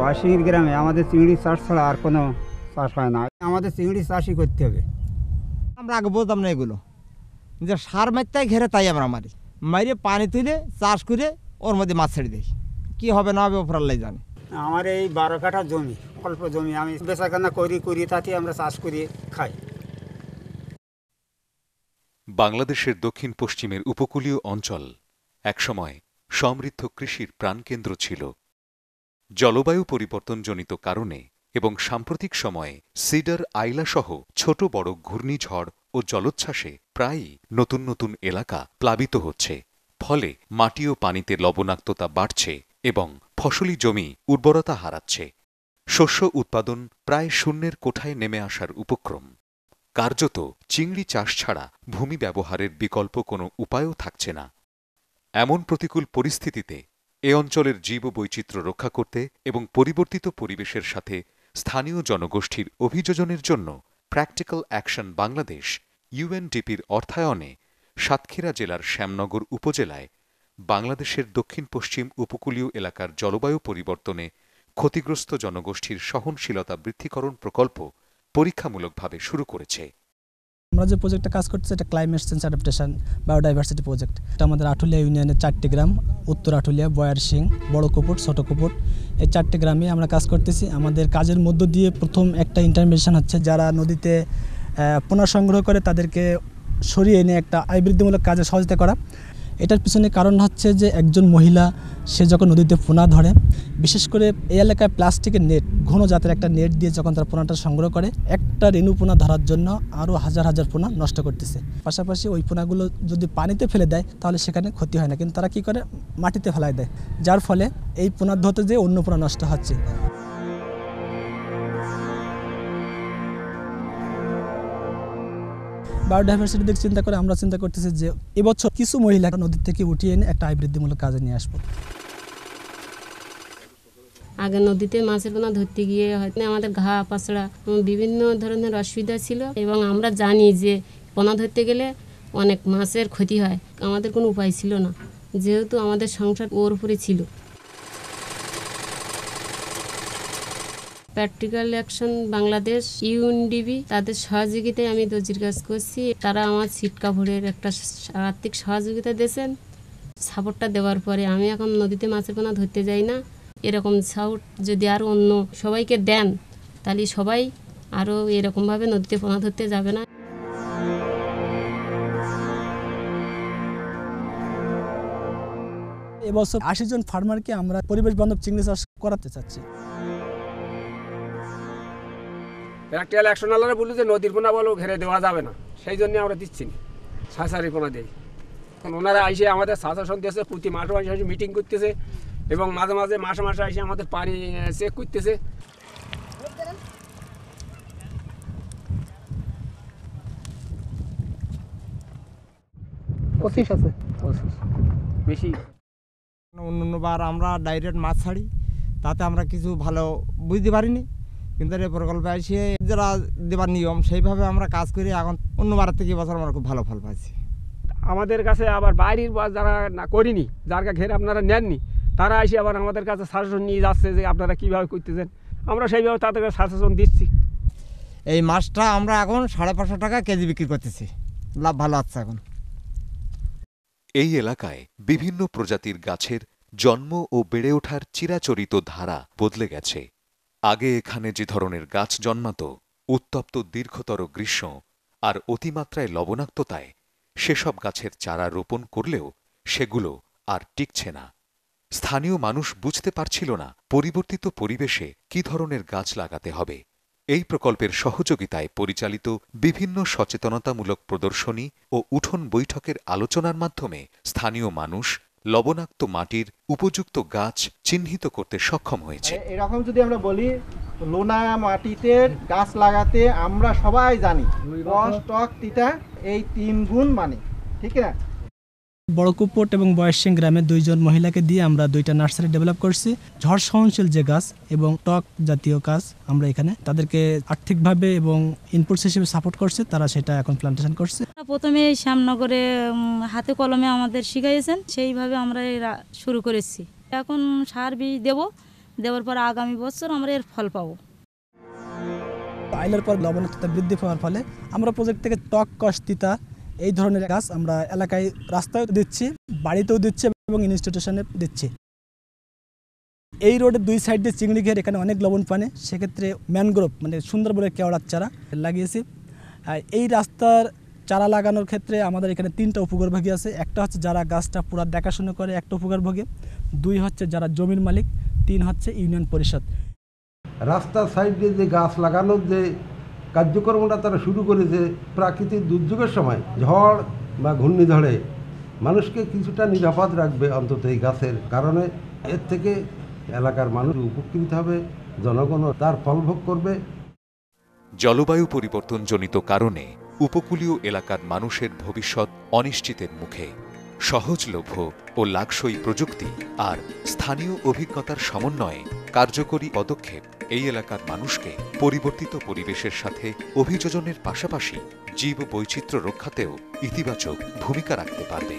বাসির গ্রামে আমাদের চিংড়ি চাষ ছাড়া আর কোনো চাষ হয় না, আমাদের চিংড়ি চাষই করতে হবে। আমরা আগে বলতাম না এগুলো, যে সার মারতে ঘেরে তাই আমরা মারি, মারিয়ে পানি তুলে চাষ করে ওর মধ্যে মাছ ছেড়ে দিই। কী হবে না হবে ওপর আল্লাহ জানে। আমার এই 12 কাঠা জমি, অল্প জমি, আমি বেচাকেনা করি তাতে আমরা চাষ করি খাই। বাংলাদেশের দক্ষিণ পশ্চিমের উপকূলীয় অঞ্চল একসময় সমৃদ্ধ কৃষির প্রাণকেন্দ্র ছিল। জলবায়ু পরিবর্তনজনিত কারণে এবং সাম্প্রতিক সময়ে সিডার আইলা সহ ছোট বড় ঘূর্ণিঝড় ও জলোচ্ছ্বাসে প্রায়ই নতুন নতুন এলাকা প্লাবিত হচ্ছে। ফলে মাটি ও পানিতে লবণাক্ততা বাড়ছে এবং ফসলি জমি উর্বরতা হারাচ্ছে। শস্য উৎপাদন প্রায় শূন্যের কোঠায় নেমে আসার উপক্রম। কার্যত চিংড়ি চাষ ছাড়া ভূমি ব্যবহারের বিকল্প কোনো উপায়ও থাকছে না। এমন প্রতিকূল পরিস্থিতিতে এ অঞ্চলের জীববৈচিত্র্য রক্ষা করতে এবং পরিবর্তিত পরিবেশের সাথে স্থানীয় জনগোষ্ঠীর অভিযোজনের জন্য প্র্যাকটিক্যাল অ্যাকশন বাংলাদেশ ইউএনডিপির অর্থায়নে সাতক্ষীরা জেলার শ্যামনগর উপজেলায় বাংলাদেশের দক্ষিণ পশ্চিম উপকূলীয় এলাকার জলবায়ু পরিবর্তনে ক্ষতিগ্রস্ত জনগোষ্ঠীর সহনশীলতা বৃদ্ধিকরণ প্রকল্প পরীক্ষামূলকভাবে শুরু করেছে। আমরা যে প্রজেক্টে কাজ করছি এটা climate change adaptation biodiversity project. এটা আমাদের আটুলিয়া ইউনিয়নের 4টি গ্রাম, উত্তর আটুলিয়া, বয়ারসিং, বড় কুপুট, ছোট কুপুট, এই 4টি গ্রামে আমরা কাজ করতেছি। আমাদের কাজের মধ্য দিয়ে প্রথম একটা ইন্টারভেনশন হচ্ছে, যারা নদীতে পোনা সংগ্রহ করে তাদেরকে সরিয়ে এনে একটা আয় বৃদ্ধিমূলক কাজে সহযোগিতা করা। এটার পিছনে কারণ হচ্ছে যে একজন মহিলা সে যখন নদীতে পোনা ধরে, বিশেষ করে এই এলাকায় প্লাস্টিকের নেট, ঘন জাতের একটা নেট দিয়ে যখন তারা পোনাটা সংগ্রহ করে, একটা রেণু পোনা ধরার জন্য আরও হাজার হাজার পোনা নষ্ট করতেছে। পাশাপাশি ওই পোনাগুলো যদি পানিতে ফেলে দেয় তাহলে সেখানে ক্ষতি হয় না, কিন্তু তারা কি করে মাটিতে ফেলায় দেয়, যার ফলে এই পোনা ধরতে যেয়ে অন্য পোনা নষ্ট হচ্ছে। বায়োডাইভার্সিটি দিকে চিন্তা করে আমরা চিন্তা করতেছি যে এবছর কিছু মহিলা নদী থেকে উঠিয়ে এনে একটা আয় বৃদ্ধিমূলক কাজে নিয়ে আসবো। আগে নদীতে মাছের পোনা ধরতে গিয়ে হয়তো আমাদের ঘা পাছড়া বিভিন্ন ধরনের অসুবিধা ছিল, এবং আমরা জানি যে পোনা ধরতে গেলে অনেক মাছের ক্ষতি হয়। আমাদের কোনো উপায় ছিল না, যেহেতু আমাদের সংসার ওর উপরে ছিল। প্র্যাকটিক্যাল অ্যাকশন বাংলাদেশ ইউএনডিপি তাদের সহযোগিতায় আমি দর্জির কাজ করছি। তারা আমার সিট কাপড়ের একটা আর্থিক সহযোগিতা দিয়েছেন। সাপোর্টটা দেওয়ার পরে আমি এখন নদীতে মাছের পোনা ধরতে যাই না। এরকম সাপোর্ট যদি আরও অন্য সবাইকে দেন তাহলে সবাই আরও এরকমভাবে নদীতে পোনা ধরতে যাবে না। এবছর 80 জন ফার্মারকে আমরা পরিবেশ বান্ধব চিংড়ি চাষ করাতে চাচ্ছি। প্র্যাকটিক্যাল অ্যাকশন আলারা বলল যে নদীর পোনা বলো ঘেরে দেওয়া যাবে না, সেই জন্য আমরা দিচ্ছি না, ছাঁচারি পোনা দিই। ওনারা এসে আমাদের শাসন দিয়েছে, প্রতি মাসে মাসে এসে মিটিং করতেছে এবং মাঝে মাঝে মাসে মাসে এসে আমাদের পানি চেক করতেছে। বেশি অন্যবার আমরা ডাইরেক্ট মাছ ছাড়ি, তাতে আমরা কিছু ভালো বুঝতে পারিনি, কিন্তু এই প্রকল্পে এসে যারা দেবার নিয়ম সেইভাবে আমরা কাজ করি। এখন অন্যবার থেকে এবছর আমরা খুব ভালো ফল পাচ্ছি। আমাদের কাছে আবার বাইরের যারা না করিনি, যার ঘেরে আপনারা নেননি, তারা এসে আবার আমাদের কাছে সাজেশন নিয়ে যাচ্ছে যে আপনারা কীভাবে করতেছেন। আমরা সেইভাবে তাদের কাছে সাজেশন দিচ্ছি। এই মাছটা আমরা এখন 550 টাকা কেজি বিক্রি করতেছি, লাভ ভালো আছে এখন। এই এলাকায় বিভিন্ন প্রজাতির গাছের জন্ম ও বেড়ে ওঠার চিরাচরিত ধারা বদলে গেছে। আগে এখানে যে ধরনের গাছ জন্মাত, উত্তপ্ত দীর্ঘতর গ্রীষ্ম আর অতিমাত্রায় লবণাক্ততায় সেসব গাছের চারা রোপণ করলেও সেগুলো আর টিকছে না। স্থানীয় মানুষ বুঝতে পারছিল না পরিবর্তিত পরিবেশে কি ধরনের গাছ লাগাতে হবে। এই প্রকল্পের সহযোগিতায় পরিচালিত বিভিন্ন সচেতনতামূলক প্রদর্শনী ও উঠোন বৈঠকের আলোচনার মাধ্যমে স্থানীয় মানুষ লবণাক্ত মাটির উপযুক্ত গাছ চিহ্নিত করতে সক্ষম হয়েছে। এরকম যদি আমরা বলি, লোনা মাটিতে গাছ লাগাতে আমরা সবাই জানি রস, টক, তিতা এই 3 গুণ মানে, ঠিক না? বড়কুপট এবং বয়সিং গ্রামের 2 জন মহিলাকে দিয়ে আমরা 2টা নার্সারি ডেভেলপ করছি। ঝড় সহনশীল যে গাছ এবং টক জাতীয় গাছ আমরা এখানে তাদেরকে আর্থিকভাবে এবং ইনপুটস হিসেবে সাপোর্ট করছে, তারা সেটা এখন প্লান্টেশন করছে। প্রথমে শ্যামনগরে হাতে কলমে আমাদের শিখাইয়েছেন, সেইভাবে আমরা শুরু করেছি। এখন সার বীজ দেব, দেওয়ার পর আগামী বছর আমরা এর ফল পাবো। আইলার পর লবণাক্ততা বৃদ্ধি পাওয়ার ফলে আমরা প্রজেক্ট থেকে টক, কষ, তিতা এই ধরনের গাছ আমরা এলাকায় রাস্তায় দিচ্ছি, বাড়িতেও দিচ্ছি এবং ইনস্টিটিউশনে দিচ্ছি। এই রোডের 2 সাইড দিয়ে চিংড়ি ঘের, এখানে অনেক লবণ পানি, সেক্ষেত্রে ম্যানগ্রোভ মানে সুন্দরবনের কেওড়ার চারা লাগিয়েছি। এই রাস্তার চারা লাগানোর ক্ষেত্রে আমাদের এখানে 3টা উপকারভোগী আছে। একটা হচ্ছে যারা গাছটা পুরো দেখাশোনা করে, একটা উপকারভোগী, 2 হচ্ছে যারা জমির মালিক, 3 হচ্ছে ইউনিয়ন পরিষদ। রাস্তার সাইডে যে গাছ লাগানোর যে কার্যক্রমটা তারা শুরু করেছে, প্রাকৃতিক দুর্যোগের সময় ঝড় বা ঘূর্ণিঝড়ে মানুষকে কিছুটা নিরাপদ রাখবে অন্তত এই গাছের কারণে। এর থেকে এলাকার মানুষ উপকৃত হবে, জনগণও তার ফল ভোগ করবে। জলবায়ু পরিবর্তনজনিত কারণে উপকূলীয় এলাকার মানুষের ভবিষ্যৎ অনিশ্চিতের মুখে। সহজলভ্য ও লাকসই প্রযুক্তি আর স্থানীয় অভিজ্ঞতার সমন্বয়ে কার্যকরী পদক্ষেপ এই এলাকার মানুষকে পরিবর্তিত পরিবেশের সাথে অভিযোজনের পাশাপাশি জীব বৈচিত্র্য রক্ষাতেও ইতিবাচক ভূমিকা রাখতে পারবে।